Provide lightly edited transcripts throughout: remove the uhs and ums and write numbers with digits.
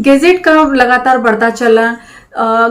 Gadget का लगातार बढ़ता चलन,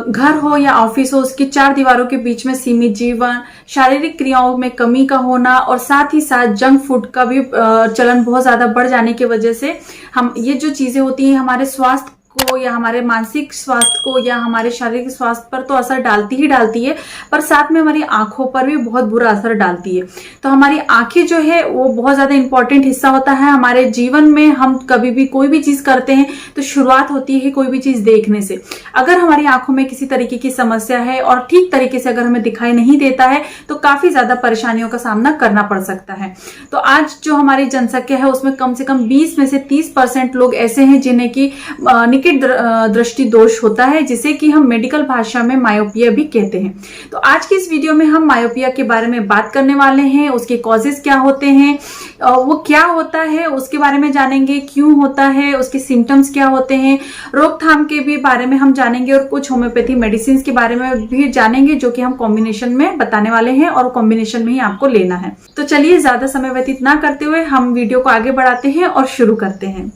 घर हो या ऑफिस हो, उसकी चार दीवारों के बीच में सीमित जीवन, शारीरिक क्रियाओं में कमी का होना और साथ ही साथ जंक फूड का भी चलन बहुत ज्यादा बढ़ जाने की वजह से हम ये जो चीजें होती हैं हमारे स्वास्थ्य को या हमारे मानसिक स्वास्थ्य को या हमारे शारीरिक स्वास्थ्य पर तो असर डालती ही डालती है, पर साथ में हमारी आंखों पर भी बहुत बुरा असर डालती है। तो हमारी आंखें जो है वो बहुत ज्यादा इंपॉर्टेंट हिस्सा होता है हमारे जीवन में। हम कभी भी कोई भी चीज करते हैं तो शुरुआत होती है कोई भी चीज देखने से। अगर हमारी आंखों में किसी तरीके की समस्या है और ठीक तरीके से अगर हमें दिखाई नहीं देता है तो काफी ज्यादा परेशानियों का सामना करना पड़ सकता है। तो आज जो हमारी जनसंख्या है उसमें कम से कम 20 में से 30% लोग ऐसे हैं जिन्हें की निकट दृष्टि दोष होता है, जिसे कि हम मेडिकल भाषा में मायोपिया भी कहते हैं। तो आज की इस वीडियो में हम मायोपिया के बारे में बात करने वाले हैं। उसके कॉजेस क्या होते हैं, वो क्या होता है उसके बारे में जानेंगे, क्यों होता है, उसके सिम्टम्स क्या होते हैं, रोकथाम के भी बारे में हम जानेंगे और कुछ होम्योपैथी मेडिसिन के बारे में भी जानेंगे जो कि हम कॉम्बिनेशन में बताने वाले हैं और कॉम्बिनेशन में ही आपको लेना है। तो चलिए ज्यादा समय व्यतीत ना करते हुए हम वीडियो को आगे बढ़ाते हैं और शुरू करते हैं।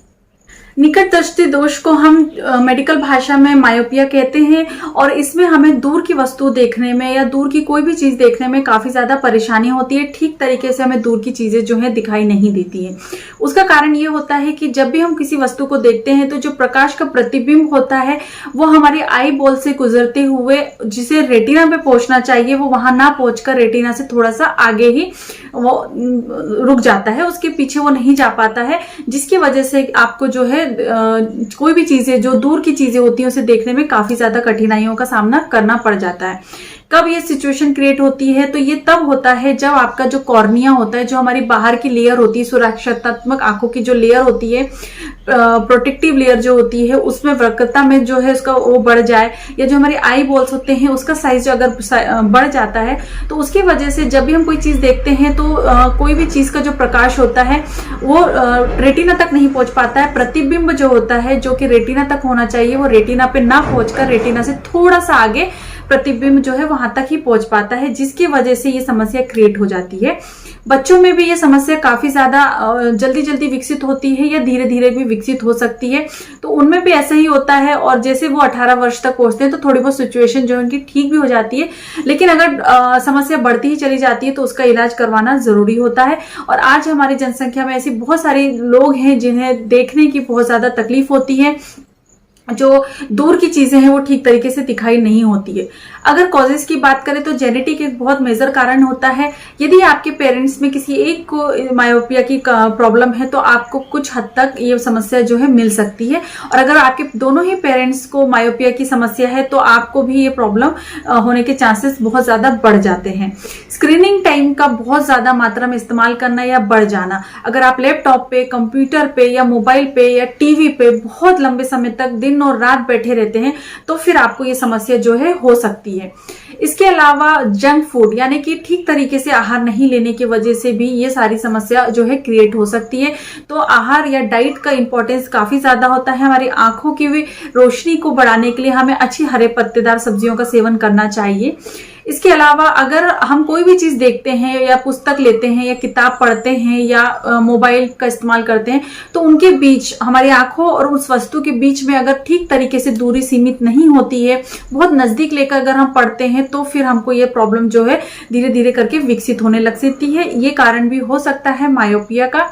निकट दृष्टि दोष को हम मेडिकल भाषा में मायोपिया कहते हैं और इसमें हमें दूर की वस्तु देखने में या दूर की कोई भी चीज देखने में काफी ज्यादा परेशानी होती है। ठीक तरीके से हमें दूर की चीजें जो है दिखाई नहीं देती है। उसका कारण ये होता है कि जब भी हम किसी वस्तु को देखते हैं तो जो प्रकाश का प्रतिबिंब होता है वो हमारी आई बॉल से गुजरते हुए जिसे रेटिना पे पहुंचना चाहिए वो वहां ना पहुंचकर रेटिना से थोड़ा सा आगे ही वो रुक जाता है, उसके पीछे वो नहीं जा पाता है, जिसकी वजह से आपको जो है कोई भी चीजें जो दूर की चीजें होती हैं उसे देखने में काफी ज्यादा कठिनाइयों का सामना करना पड़ जाता है। कब ये सिचुएशन क्रिएट होती है तो ये तब होता है जब आपका जो कॉर्निया होता है, जो हमारी बाहर की लेयर होती है, सुरक्षात्मक आंखों की जो लेयर होती है, प्रोटेक्टिव लेयर जो होती है, उसमें वक्रता में जो है उसका वो बढ़ जाए, या जो हमारे आई बॉल्स होते हैं उसका साइज जो अगर बढ़ जाता है तो उसकी वजह से जब भी हम कोई चीज देखते हैं तो कोई भी चीज का जो प्रकाश होता है वो रेटिना तक नहीं पहुंच पाता है। प्रतिबिंब जो होता है जो कि रेटिना तक होना चाहिए वो रेटिना पे ना पहुंचकर रेटिना से थोड़ा सा आगे प्रतिबिंब जो है वहां तक ही पहुंच पाता है, जिसकी वजह से ये समस्या क्रिएट हो जाती है। बच्चों में भी ये समस्या काफी ज्यादा जल्दी जल्दी विकसित होती है या धीरे धीरे भी विकसित हो सकती है, तो उनमें भी ऐसा ही होता है। और जैसे वो 18 वर्ष तक पहुंचते हैं तो थोड़ी बहुत सिचुएशन जो है उनकी ठीक भी हो जाती है, लेकिन अगर समस्या बढ़ती ही चली जाती है तो उसका इलाज करवाना जरूरी होता है। और आज हमारी जनसंख्या में ऐसी बहुत सारे लोग हैं जिन्हें देखने की बहुत ज्यादा तकलीफ होती है, जो दूर की चीजें हैं वो ठीक तरीके से दिखाई नहीं होती है। अगर कॉजेस की बात करें तो जेनेटिक एक बहुत मेजर कारण होता है। यदि आपके पेरेंट्स में किसी एक को मायोपिया की प्रॉब्लम है तो आपको कुछ हद तक ये समस्या जो है मिल सकती है, और अगर आपके दोनों ही पेरेंट्स को मायोपिया की समस्या है तो आपको भी ये प्रॉब्लम होने के चांसेस बहुत ज्यादा बढ़ जाते हैं। स्क्रीनिंग टाइम का बहुत ज्यादा मात्रा में इस्तेमाल करना या बढ़ जाना, अगर आप लैपटॉप पे, कंप्यूटर पे या मोबाइल पे या टीवी पे बहुत लंबे समय तक दिन और रात बैठे रहते हैं तो फिर आपको ये समस्या जो है हो सकती है। इसके अलावा जंक फूड यानी कि ठीक तरीके से आहार नहीं लेने की वजह से भी ये सारी समस्या जो है क्रिएट हो सकती है। तो आहार या डाइट का इंपॉर्टेंस काफी ज्यादा होता है। हमारी आंखों की भी रोशनी को बढ़ाने के लिए हमें अच्छी हरे पत्तेदार सब्जियों का सेवन करना चाहिए। इसके अलावा अगर हम कोई भी चीज देखते हैं या पुस्तक लेते हैं या किताब पढ़ते हैं या मोबाइल का इस्तेमाल करते हैं तो उनके बीच, हमारी आंखों और उस वस्तु के बीच में अगर ठीक तरीके से दूरी सीमित नहीं होती है, बहुत नजदीक लेकर अगर हम पढ़ते हैं तो फिर हमको ये प्रॉब्लम जो है धीरे धीरे करके विकसित होने लग सकती है। ये कारण भी हो सकता है मायोपिया का।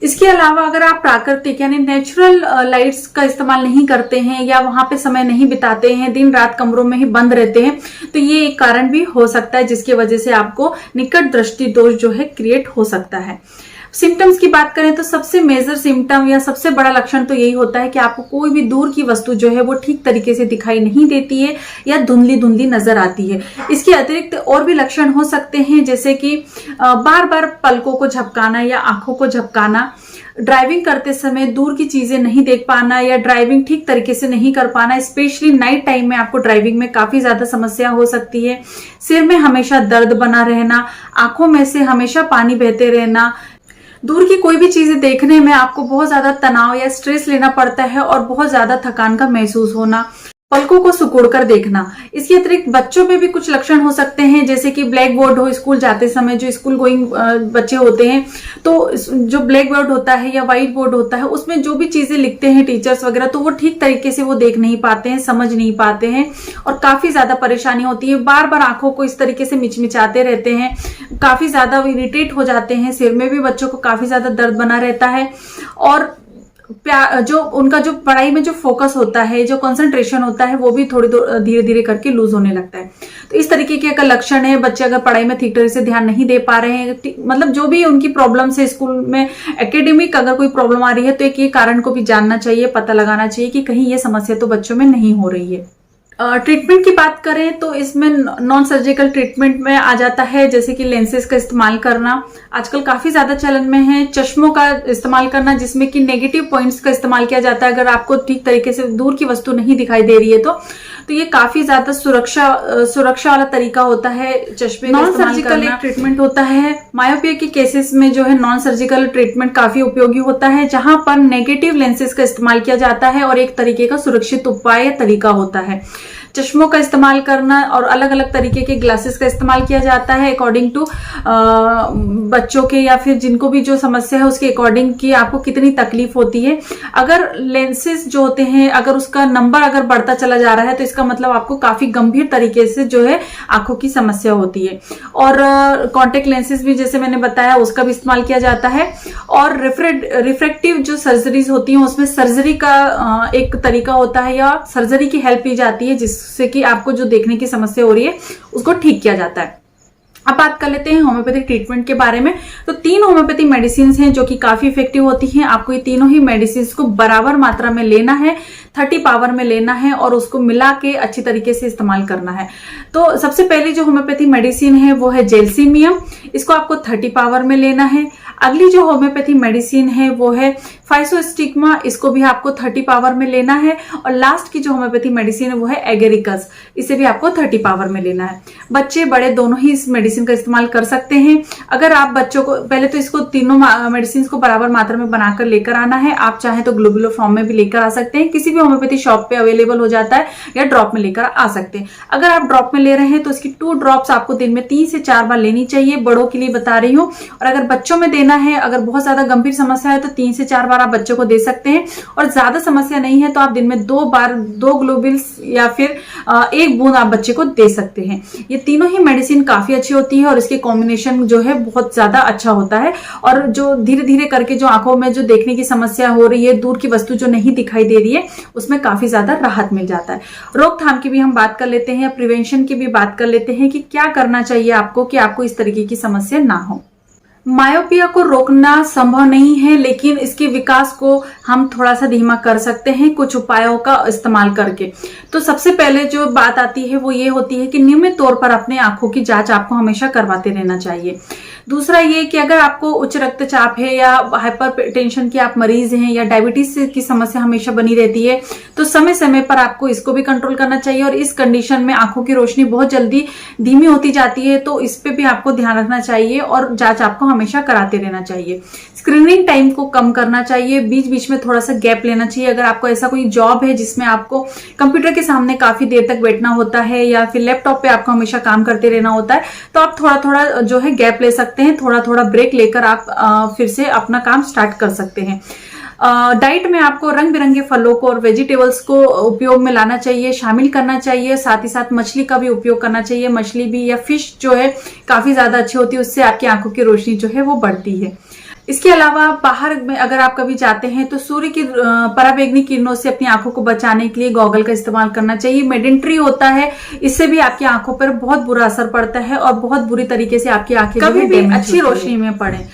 इसके अलावा अगर आप प्राकृतिक यानी नेचुरल लाइट्स का इस्तेमाल नहीं करते हैं या वहां पे समय नहीं बिताते हैं, दिन रात कमरों में ही बंद रहते हैं, तो ये एक कारण भी हो सकता है जिसकी वजह से आपको निकट दृष्टि दोष जो है क्रिएट हो सकता है। सिम्टम्स की बात करें तो सबसे मेजर सिम्टम या सबसे बड़ा लक्षण तो यही होता है कि आपको कोई भी दूर की वस्तु जो है वो ठीक तरीके से दिखाई नहीं देती है या धुंधली धुंधली नजर आती है। इसके अतिरिक्त और भी लक्षण हो सकते हैं, जैसे कि बार बार पलकों को झपकाना या आंखों को झपकाना, ड्राइविंग करते समय दूर की चीजें नहीं देख पाना या ड्राइविंग ठीक तरीके से नहीं कर पाना, स्पेशली नाइट टाइम में आपको ड्राइविंग में काफी ज्यादा समस्या हो सकती है। सिर में हमेशा दर्द बना रहना, आंखों में से हमेशा पानी बहते रहना, दूर की कोई भी चीजें देखने में आपको बहुत ज्यादा तनाव या स्ट्रेस लेना पड़ता है और बहुत ज्यादा थकान का महसूस होना, पलकों को सिकुड़ कर देखना। इसके अतिरिक्त बच्चों में भी कुछ लक्षण हो सकते हैं, जैसे कि ब्लैक बोर्ड हो स्कूल जाते समय, जो स्कूल गोइंग बच्चे होते हैं, तो जो ब्लैक बोर्ड होता है या व्हाइट बोर्ड होता है, उसमें जो भी चीजें लिखते हैं टीचर्स वगैरह, तो वो ठीक तरीके से वो देख नहीं पाते हैं, समझ नहीं पाते हैं और काफी ज्यादा परेशानी होती है। बार बार आंखों को इस तरीके से मिचमिचाते रहते हैं, काफी ज्यादा इरिटेट हो जाते हैं, सिर में भी बच्चों को काफी ज्यादा दर्द बना रहता है और जो उनका जो पढ़ाई में जो फोकस होता है, जो कंसंट्रेशन होता है, वो भी थोड़ी धीरे धीरे करके लूज होने लगता है। तो इस तरीके के अगर लक्षण है, बच्चे अगर पढ़ाई में ठीक तरह से ध्यान नहीं दे पा रहे हैं, मतलब जो भी उनकी प्रॉब्लम्स है स्कूल में, एकेडमिक अगर कोई प्रॉब्लम आ रही है, तो एक ये कारण को भी जानना चाहिए, पता लगाना चाहिए कि कहीं ये समस्या तो बच्चों में नहीं हो रही है। ट्रीटमेंट की बात करें तो इसमें नॉन सर्जिकल ट्रीटमेंट में आ जाता है, जैसे कि लेंसेज का इस्तेमाल करना आजकल काफी ज्यादा चलन में है, चश्मों का इस्तेमाल करना जिसमें कि नेगेटिव पॉइंट्स का इस्तेमाल किया जाता है। अगर आपको ठीक तरीके से दूर की वस्तु नहीं दिखाई दे रही है तो ये काफी ज्यादा सुरक्षा वाला तरीका होता है चश्मे का। नॉन सर्जिकल एक ट्रीटमेंट होता है मायोपिया के केसेस में, जो है नॉन सर्जिकल ट्रीटमेंट काफी उपयोगी होता है, जहां पर नेगेटिव लेंसेज का इस्तेमाल किया जाता है और एक तरीके का सुरक्षित उपाय तरीका होता है। चश्मों का इस्तेमाल करना और अलग अलग तरीके के ग्लासेस का इस्तेमाल किया जाता है अकॉर्डिंग टू बच्चों के या फिर जिनको भी जो समस्या है उसके अकॉर्डिंग कि आपको कितनी तकलीफ होती है। अगर लेंसेज जो होते हैं, अगर उसका नंबर अगर बढ़ता चला जा रहा है, तो इसका मतलब आपको काफी गंभीर तरीके से जो है आंखों की समस्या होती है। और कॉन्टेक्ट लेंसेज भी जैसे मैंने बताया उसका भी इस्तेमाल किया जाता है। और रिफ्रैक्टिव जो सर्जरीज होती हैं उसमें सर्जरी का एक तरीका होता है या सर्जरी की हेल्प ली जाती है, जिससे कि आपको जो देखने की समस्या हो रही है उसको ठीक किया जाता है। अब बात कर लेते हैं होम्योपैथिक ट्रीटमेंट के बारे में। तो 3 होम्योपैथिक मेडिसिन हैं जो कि काफी इफेक्टिव होती हैं। आपको ये तीनों ही मेडिसिन को बराबर मात्रा में लेना है, 30 पावर में लेना है और उसको मिला के अच्छी तरीके से इस्तेमाल करना है। तो सबसे पहली जो होम्योपैथिक मेडिसिन है वो है जेलसीमियम, इसको आपको 30 पावर में लेना है। अगली जो होम्योपैथिक मेडिसिन है वो है फाइसोस्टिग्मा, इसको भी आपको 30 पावर में लेना है। और लास्ट की जो होम्योपैथिक मेडिसिन है वो है एगेरिकस, इसे भी आपको 30 पावर में लेना है। बच्चे बड़े दोनों ही इस मेडिसिन का इस्तेमाल कर सकते हैं। अगर आप बच्चों को पहले तो इसको तीनों मेडिसिन को बराबर मात्रा में बनाकर लेकर आना है। आप चाहे तो ग्लोबुलर फॉर्म में भी लेकर आ सकते हैं, किसी भी होम्योपैथी शॉप पे अवेलेबल हो जाता है, या ड्रॉप में लेकर आ सकते हैं। अगर आप ड्रॉप में ले रहे हैं तो इसकी 2 ड्रॉप्स आपको दिन में 3 से 4 बार लेनी चाहिए, बड़ों के लिए बता रही हूँ। और अगर बच्चों में देना है, अगर बहुत ज्यादा गंभीर समस्या है तो 3 से 4 बार आप बच्चों को दे सकते हैं। और ज्यादा समस्या नहीं है तो आप दिन में 2 बार 2 ग्लोबिल्स या फिर 1 बूंद आप बच्चे को दे सकते हैं। ये तीनों ही मेडिसिन काफी अच्छी होती है और इसके कॉम्बिनेशन जो है बहुत ज्यादा अच्छा होता है। और जो धीरे धीरे करके जो आंखों में जो देखने की समस्या हो रही है, दूर की वस्तु जो नहीं दिखाई दे रही है, उसमें काफी ज्यादा राहत मिल जाता है। रोकथाम की भी हम बात कर लेते हैं, प्रिवेंशन की भी बात कर लेते हैं कि क्या करना चाहिए आपको कि आपको इस तरीके की समस्या ना हो। मायोपिया को रोकना संभव नहीं है, लेकिन इसके विकास को हम थोड़ा सा धीमा कर सकते हैं कुछ उपायों का इस्तेमाल करके। तो सबसे पहले जो बात आती है वो ये होती है कि नियमित तौर पर अपने आंखों की जांच आपको हमेशा करवाते रहना चाहिए। दूसरा ये कि अगर आपको उच्च रक्तचाप है या हाइपरटेंशन के आप मरीज हैं या डायबिटीज की समस्या हमेशा बनी रहती है, तो समय समय पर आपको इसको भी कंट्रोल करना चाहिए। और इस कंडीशन में आंखों की रोशनी बहुत जल्दी धीमी होती जाती है, तो इस पे भी आपको ध्यान रखना चाहिए और जांच आपको हमेशा कराते रहना चाहिए। स्क्रीनिंग टाइम को कम करना चाहिए, बीच बीच में थोड़ा सा गैप लेना चाहिए। अगर आपको ऐसा कोई जॉब है जिसमें आपको कंप्यूटर के सामने काफी देर तक बैठना होता है या फिर लैपटॉप पे आपको हमेशा काम करते रहना होता है, तो आप थोड़ा थोड़ा जो है गैप ले सकते हैं, थोड़ा थोड़ा ब्रेक लेकर आप फिर से अपना काम स्टार्ट कर सकते हैं। डाइट में आपको रंग बिरंगे फलों को और वेजिटेबल्स को उपयोग में लाना चाहिए, शामिल करना चाहिए। साथ ही साथ मछली का भी उपयोग करना चाहिए, मछली भी या फिश जो है काफी ज्यादा अच्छी होती है, उससे आपकी आंखों की रोशनी जो है वो बढ़ती है। इसके अलावा बाहर में अगर आप कभी जाते हैं तो सूर्य की पराबैंगनी किरणों से अपनी आंखों को बचाने के लिए गॉगल का इस्तेमाल करना चाहिए। मेडेंट्री होता है, इससे भी आपकी आंखों पर बहुत बुरा असर पड़ता है और बहुत बुरी तरीके से आपकी आंखें कभी भी अच्छी रोशनी में पड़े।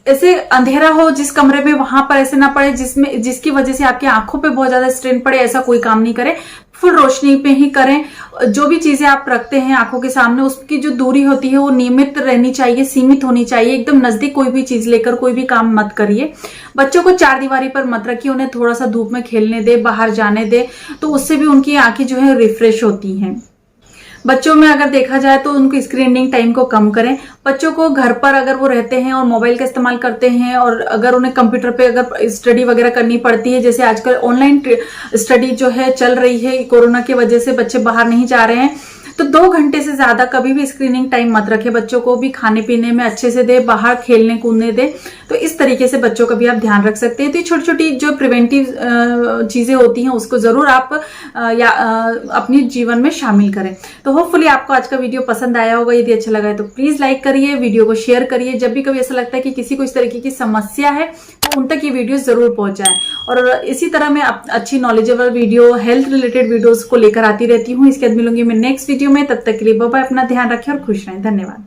ऐसे अंधेरा हो जिस कमरे में, वहां पर ऐसे ना पड़े जिसकी वजह से आपकी आंखों पे बहुत ज्यादा स्ट्रेन पड़े, ऐसा कोई काम नहीं करें। फुल रोशनी पे ही करें। जो भी चीजें आप रखते हैं आंखों के सामने, उसकी जो दूरी होती है वो नियमित रहनी चाहिए, सीमित होनी चाहिए। एकदम नजदीक कोई भी चीज लेकर कोई भी काम मत करिए। बच्चों को 4 दीवारी पर मत रखिए, उन्हें थोड़ा सा धूप में खेलने दे, बाहर जाने दे, तो उससे भी उनकी आंखें जो है रिफ्रेश होती हैं। बच्चों में अगर देखा जाए तो उनको स्क्रीनिंग टाइम को कम करें। बच्चों को घर पर अगर वो रहते हैं और मोबाइल का इस्तेमाल करते हैं और अगर उन्हें कंप्यूटर पे अगर स्टडी वगैरह करनी पड़ती है, जैसे आजकल ऑनलाइन स्टडी जो है चल रही है, कोरोना की वजह से बच्चे बाहर नहीं जा रहे हैं, तो 2 घंटे से ज्यादा कभी भी स्क्रीनिंग टाइम मत रखें। बच्चों को भी खाने पीने में अच्छे से दे, बाहर खेलने कूदने दे। तो इस तरीके से बच्चों का भी आप ध्यान रख सकते हैं। तो ये छोटी छोटी जो प्रिवेंटिव चीजें होती हैं उसको जरूर आप अपने जीवन में शामिल करें। तो होपफुली आपको आज का वीडियो पसंद आया होगा। यदि अच्छा लगा है तो प्लीज लाइक करिए, वीडियो को शेयर करिए। जब भी कभी ऐसा लगता है कि किसी को इस तरीके की समस्या है तो उन तक ये वीडियो जरूर पहुंच जाए। और इसी तरह मैं अच्छी knowledgeable video, health related videos को लेकर आती रहती हूँ। इसके बाद मिलूंगी मैं नेक्स्ट वीडियो में। तब तक के लिए बाय बाय, अपना ध्यान रखें और खुश रहें। धन्यवाद।